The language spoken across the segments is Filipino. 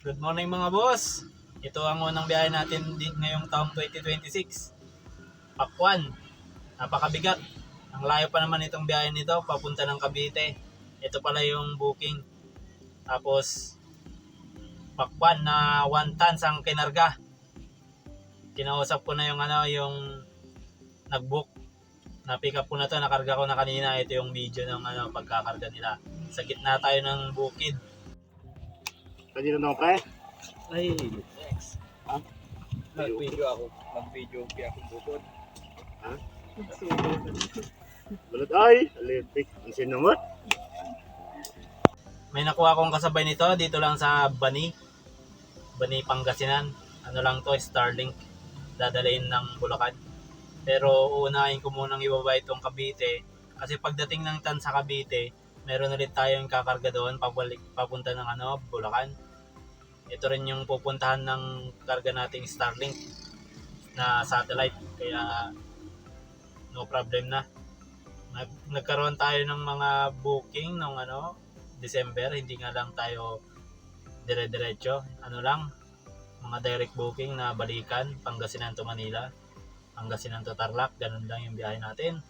Good morning mga boss. Ito ang unang biyahe natin ngayong taong 2026. Pakwan. Napakabigat. Ang layo pa naman itong biyahe nito papunta ng Cavite. Ito pala yung booking. Tapos Pakwan na 1 tons ang kinarga. Kinausap ko na yung nag-book. Na-pick up ko na to, nakarga ko na kanina. Ito yung video ng pagkakarga nila. Sa gitna tayo ng bukid. Kanino na pre? Ay, thanks. Ha? Mag-video ako. Mag-video akong bukod. Ha? Balot ay, electric. Ang sinumot. May nakuha akong kasabay nito dito lang sa Bani, Pangasinan. Ano lang to, Starlink. Dadalhin ng Bulacan. Pero uunahin ko munang ibaba itong Cavite kasi pagdating ng tan sa Cavite, meron ulit tayong kakarga doon papunta ng Bulacan. Ito rin yung pupuntahan ng karga nating Starlink na satellite, kaya no problem na. Nagkaroon tayo ng mga booking nung December, hindi nga lang tayo dire-diretso, mga direct booking na balikan, Pangasinan to Manila, Pangasinan to Tarlac, ganun lang yung biyahe natin.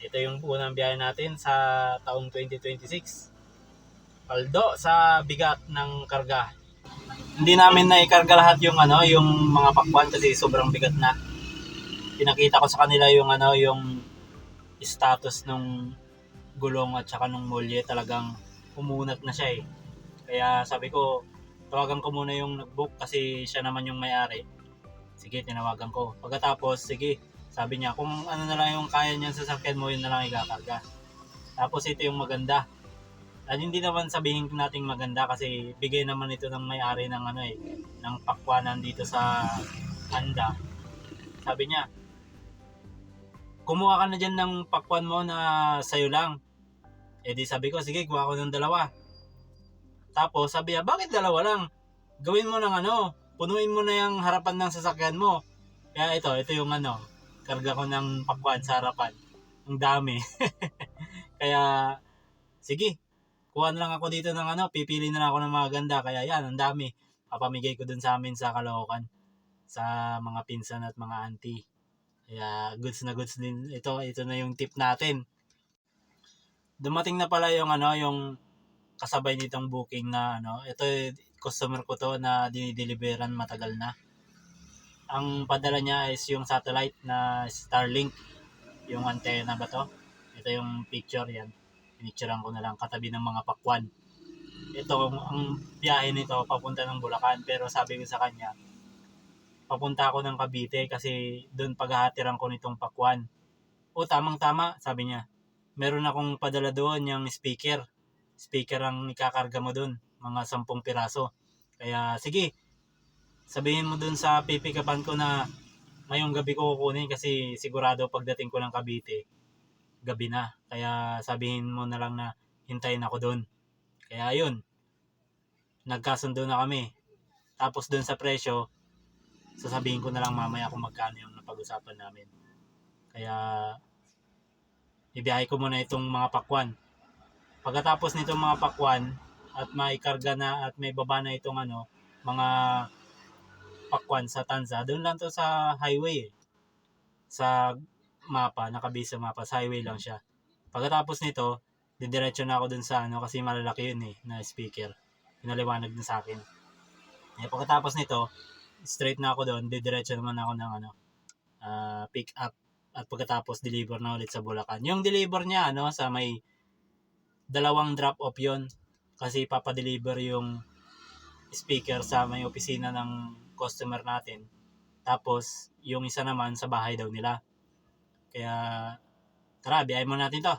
Ito yung unang biyahe natin sa taong 2026. Paldo sa bigat ng karga. Hindi namin naikarga lahat yung mga pakwan kasi sobrang bigat na. Pinakita ko sa kanila yung status nung gulong at saka nung molye, talagang umunat na siya eh. Kaya sabi ko, tawagan ko muna yung nag-book kasi siya naman yung may-ari. Sige, tinawagan ko. Pagkatapos, sige, sabi niya, kung ano na lang yung kaya niya sa sasakyan mo, yun na lang ikakarga. Tapos ito yung maganda. At hindi naman sabihin nating maganda kasi bigay naman ito ng may-ari ng ng pakwanan dito sa Anda. Sabi niya, kumuha ka na dyan ng pakwan mo na sayo lang. Eh di sabi ko, sige, kuha ko ng 2. Tapos sabi niya, bakit 2 lang? Gawin mo ng punuin mo na yung harapan ng sasakyan mo. Kaya ito yung karga ko ng pakwan sa harapan. Ang dami. Kaya, sige, kuha na lang ako dito ng pipili na lang ako ng mga ganda. Kaya yan, ang dami. Papamigay ko dun sa amin sa Caloocan. Sa mga pinsan at mga auntie. Kaya goods na goods din. Ito na yung tip natin. Dumating na pala yung yung kasabay nitong booking na ito customer ko to na dinideliveran matagal na. Ang padala niya is yung satellite na Starlink. Yung antenna ba to? Ito yung picture yan. Pinicturean ko na lang katabi ng mga pakwan. Ito, ang biyahe nito papunta ng Bulacan, pero sabi ko sa kanya, papunta ako ng Cavite kasi doon paghahatiran ko nitong pakwan. O tamang-tama, sabi niya. Meron akong padala doon yung speaker. Speaker ang ikakarga mo doon, mga 10 piraso. Kaya sige, sabihin mo doon sa pipikapan ko na ngayong gabi ko kukunin kasi sigurado pagdating ko ng Cavite, gabi na. Kaya sabihin mo na lang na hintayin ako doon. Kaya ayun, nagkasundo na kami. Tapos doon sa presyo, sasabihin ko na lang mamaya kung magkano yung napag-usapan namin. Kaya ibiyahe ko muna itong mga pakwan. Pagkatapos nitong mga pakwan at maikarga na at may baba na itong mga pakwan sa Tanza, doon lang to sa highway sa mapa, nakabase sa mapa, sa highway lang siya. Pagkatapos nito, didiretso na ako dun sa kasi malalaki yun na speaker. Pinaliwanag na sa akin. Pagkatapos nito, straight na ako doon, didiretso naman ako ng pick up at pagkatapos deliver na ulit sa Bulacan. Yung deliver niya sa may 2 drop off yun kasi papadeliver yung speaker sa may opisina ng customer natin. Tapos yung isa naman sa bahay daw nila. Kaya tara, biyahe mo natin to.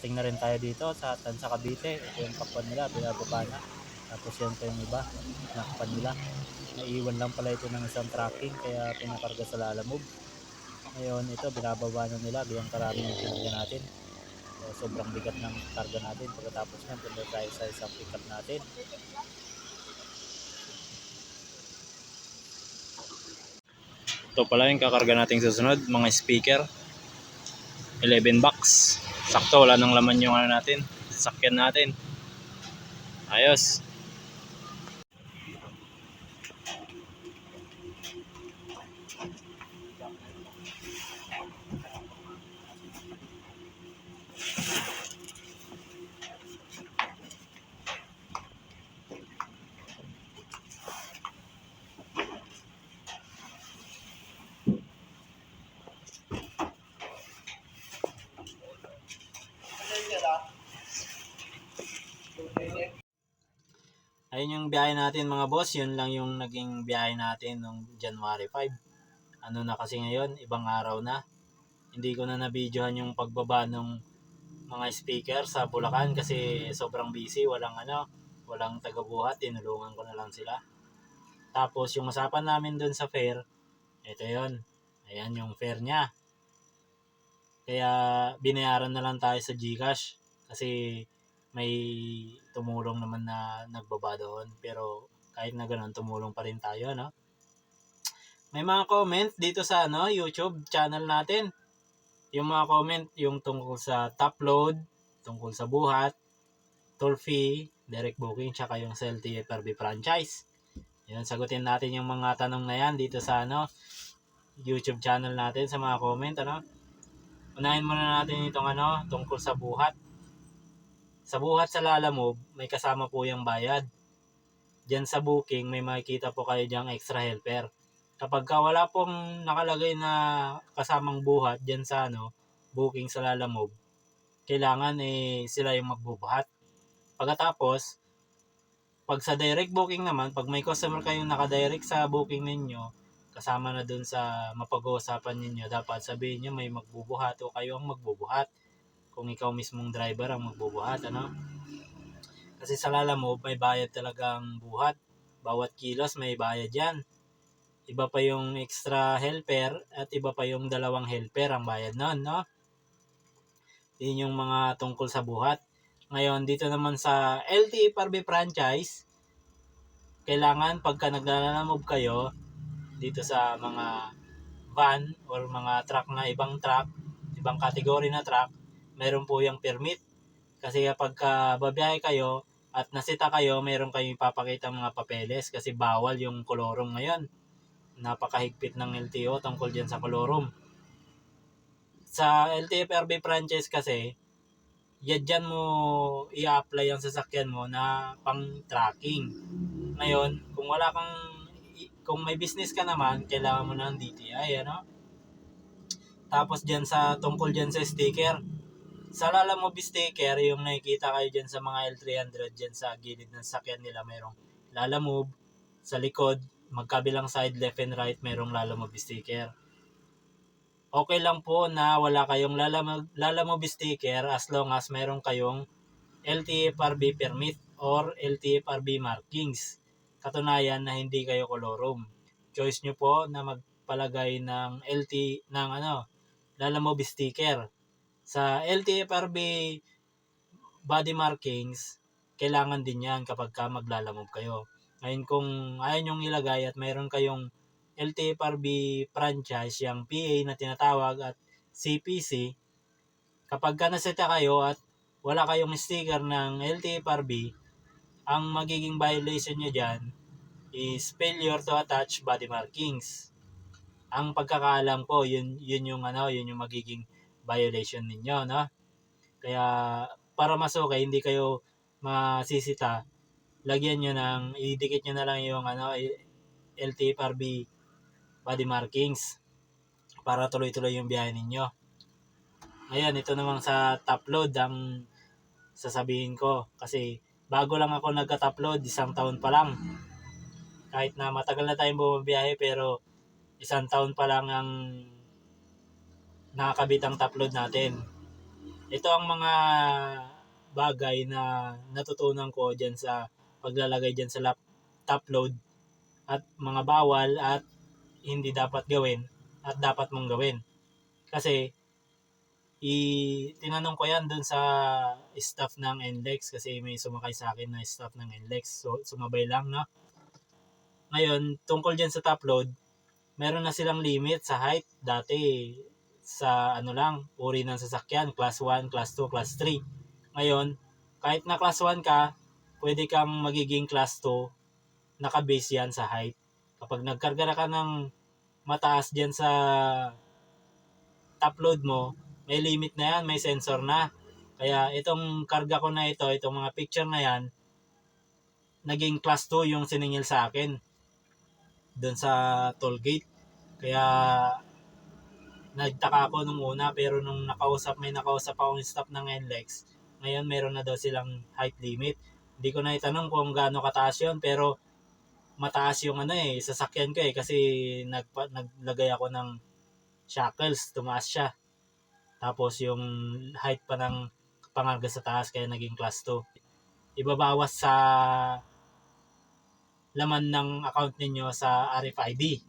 nakarating na rin tayo dito sa Tansa Cavite. Ito yung pakwan nila, binababa na. Tapos yan pa yung iba, nakpan nila. Naiwan lang pala ito ng isang tracking kaya pinakarga sa Lalamove. Ngayon ito binababa na nila, biyang karami yung kinarga natin. So, sobrang bigat ng karga natin. Pagkatapos nyan, punta tayo sa isang pickup natin. Ito pala yung kakarga nating susunod, mga speaker. 11 box. Sakto, wala nang laman yung ano natin, sasakyan natin. Ayos. Ayun yung biyahe natin mga boss, yun lang yung naging biyahe natin nung January 5. Ano na kasi ngayon, ibang araw na. Hindi ko na na-videohan yung pagbaba ng mga speaker sa Bulacan kasi sobrang busy, walang tagabuhat, tinulungan ko na lang sila. Tapos yung usapan namin dun sa fair, ito yun. Ayan yung fair niya. Kaya binayaran na lang tayo sa GCash kasi may tumulong naman na nagbaba doon. Pero kahit na ganoon, tumulong pa rin tayo, no? May mga comment dito sa YouTube channel natin. Yung mga comment, yung tungkol sa top load, tungkol sa buhat, toll fee, direct booking, tsaka yung sa LTFRB franchise. Yan, sagutin natin yung mga tanong na yan dito sa YouTube channel natin sa mga comment, Unahin muna natin itong tungkol sa buhat. Sa buhat sa Lalamove, may kasama po yung bayad. Diyan sa booking, may makikita po kayo diyang extra helper. Kapag wala pong nakalagay na kasamang buhat diyan sa booking sa Lalamove, kailangan sila yung magbubuhat. Pagkatapos, pag sa direct booking naman, pag may customer kayong nakadirect sa booking ninyo, kasama na dun sa mapag-uusapan ninyo, dapat sabihin nyo may magbubuhat o kayo ang magbubuhat. Kung ikaw mismong driver ang magbubuhat, Kasi sa Lalamove, may bayad talagang buhat. Bawat kilos may bayad yan. Iba pa yung extra helper at iba pa yung dalawang helper ang bayad nun, no? Yun yung mga tungkol sa buhat. Ngayon, dito naman sa LTFRB franchise, kailangan pagka naglalamove kayo dito sa mga van or mga truck na ibang kategory na truck, meron po yung permit. Kasi kapag babiyahe kayo at nasita kayo, meron kayong ipapakita mga papeles kasi bawal yung kolorum ngayon. Napakahigpit ng LTO tungkol dyan sa kolorum. Sa LTFRB franchise kasi, dyan mo i-apply ang sasakyan mo na pang tracking. Ngayon, kung may business ka naman, kailangan mo ng DTI, Tapos dyan tungkol dyan sa sticker, sa Lalamove sticker, yung nakikita kayo dyan sa mga L300, dyan sa gilid ng sasakyan nila, merong Lalamove. Sa likod, magkabilang side, left and right, merong Lalamove sticker. Okay lang po na wala kayong Lalamove sticker as long as meron kayong LTFRB permit or LTFRB markings. Katunayan na hindi kayo kolorum. Choice nyo po na magpalagay ng Lalamove sticker. Sa LTFRB body markings, kailangan din yan kapag maglalamove kayo. Ngayon kung ayaw nyong ilagay at mayroon kayong LTFRB franchise, yung PA na tinatawag at CPC, kapag naseta kayo at wala kayong sticker ng LTFRB, ang magiging violation nyo dyan is failure to attach body markings. Ang pagkakaalam ko, yun yung magiging violation ninyo, no? Kaya para mas okay, hindi kayo masisita, idikit nyo na lang yung LTFRB body markings para tuloy-tuloy yung biyahe ninyo. Ngayon, ito namang sa top load ang sasabihin ko kasi bago lang ako nagka-top load, 1 taon pa lang. Kahit na matagal na tayong bumabiyahe pero 1 taon pa lang ang nakakabit ang top load natin. Ito ang mga bagay na natutunan ko dyan sa paglalagay dyan sa top load at mga bawal at hindi dapat gawin at dapat mong gawin. Kasi tinanong ko yan dun sa staff ng NLEX kasi may sumakay sa akin na staff ng NLEX. So, sumabay lang, no? Ngayon, tungkol dyan sa top load, meron na silang limit sa height. Dati, sa ano lang, uri ng sasakyan, class 1, class 2, class 3. Ngayon, kahit na class 1 ka, pwede kang magiging class 2, naka-base yan sa height. Kapag nagkarga ka ng mataas dyan sa top load mo, may limit na yan, may sensor na. Kaya itong karga ko na ito, itong mga picture na yan, naging class 2 yung siningil sa akin doon sa toll gate. Kaya nagtaka ako nung una, pero nung may nakausap akong staff ng NLEX, ngayon meron na daw silang height limit. Hindi ko na itanong kung gaano kataas yun, pero mataas yung sasakyan ko kasi naglagay ako ng shackles, tumaas siya. Tapos yung height pa ng pangarga sa taas kaya naging class 2. Ibabawas sa laman ng account ninyo sa RFID.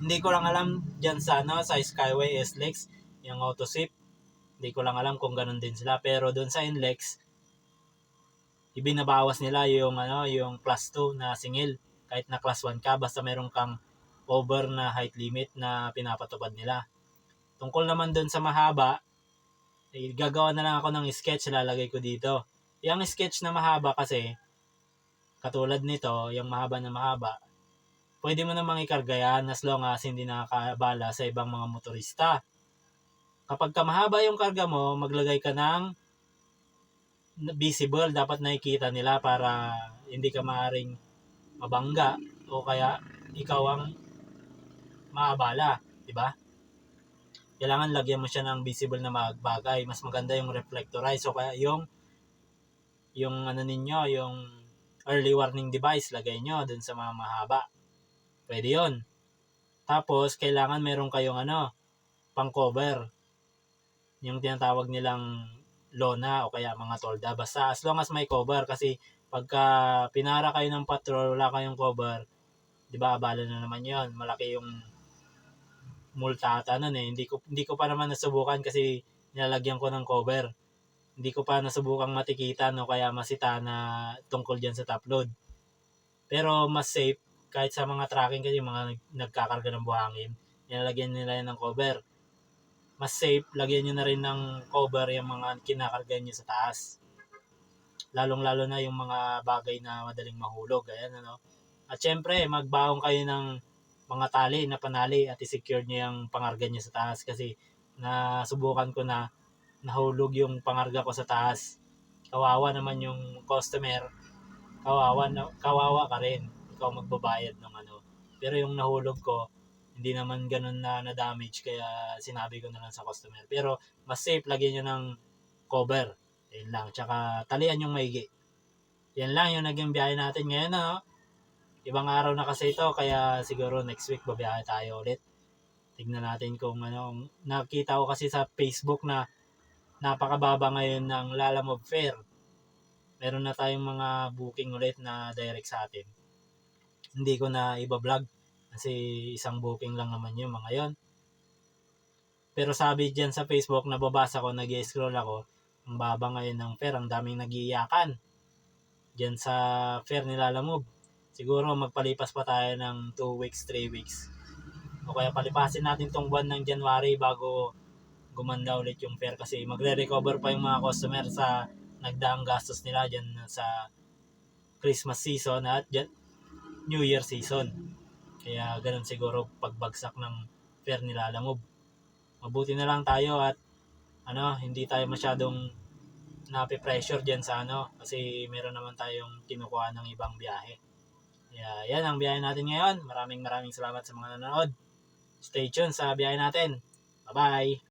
Hindi ko lang alam dyan sa Skyway SLEX, yung AutoSip. Hindi ko lang alam kung ganun din sila. Pero doon sa NLEX, ibinabawas nila yung class 2 na singil. Kahit na class 1 ka, basta meron kang over na height limit na pinapatupad nila. Tungkol naman doon sa mahaba, gagawa na lang ako ng sketch, lalagay ko dito. Yung sketch na mahaba kasi, katulad nito, yung mahaba na mahaba, pwede mo namang ikarga yan as long as hindi nakakabala sa ibang mga motorista. Kapag mahaba yung karga mo, maglagay ka ng visible, dapat nakikita nila para hindi ka maaring mabangga o kaya ikaw ang maabala, di ba? Kailangan lagyan mo siya ng visible na bagay. Mas maganda yung reflectorize o kaya yung yung early warning device, lagay nyo dun sa mga mahaba. Pwede yun. Tapos, kailangan meron kayong pang cover. Yung tinatawag nilang lona o kaya mga tolda. Basta as long as may cover kasi pagka pinara kayo ng patrol, wala kayong cover, di ba, abala na naman yon. Malaki yung multa ata nun Hindi ko pa naman nasubukan kasi nilalagyan ko ng cover. Hindi ko pa nasubukang matikitan o kaya masita na tungkol dyan sa top load. Pero mas safe kahit sa mga tracking kasi mga nagkakarga ng buhangin, nilalagyan nila yan ng cover. Mas safe, lagyan nyo na rin ng cover yung mga kinakarga nyo sa taas. Lalong-lalo na yung mga bagay na madaling mahulog. Ayan, At syempre, magbaong kayo ng mga tali na panali at i-secure nyo yung pangarga nyo sa taas kasi nasubukan ko na nahulog yung pangarga ko sa taas. Kawawa naman yung customer. Kawawa ka rin. Ikaw magbabayad ng Pero yung nahulog ko, hindi naman ganun na damage kaya sinabi ko na lang sa customer. Pero mas safe, lagyan nyo ng cover. Yan lang. Tsaka talian yung maigi. Yan lang yung naging biyahe natin ngayon. Ibang araw na kasi ito kaya siguro next week babiyahe tayo ulit. Tignan natin kung nakita ko kasi sa Facebook na napakababa ngayon ng Lalamove fare. Meron na tayong mga booking ulit na direct sa atin. Hindi ko na iba-vlog kasi isang booking lang naman yung mga yon. Pero sabi dyan sa Facebook, nababasa ko, nag-scroll ako, ang baba ngayon ng fare, ang daming nag-iiyakan dyan sa fare ni Lalamove. Siguro magpalipas pa tayo ng 2 weeks, 3 weeks. O kaya palipasin natin tong buwan ng January bago gumanda ulit yung fare kasi magre-recover pa yung mga customer sa nagdaang gastos nila dyan sa Christmas season at New Year season. Kaya ganun siguro pagbagsak ng fare ni Lalamove. Mabuti na lang tayo at hindi tayo masyadong nape-pressure dyan sa kasi meron naman tayong kinukuha ng ibang biyahe. Kaya yan ang biyahe natin ngayon. Maraming salamat sa mga nanonood. Stay tuned sa biyahe natin. Bye-bye!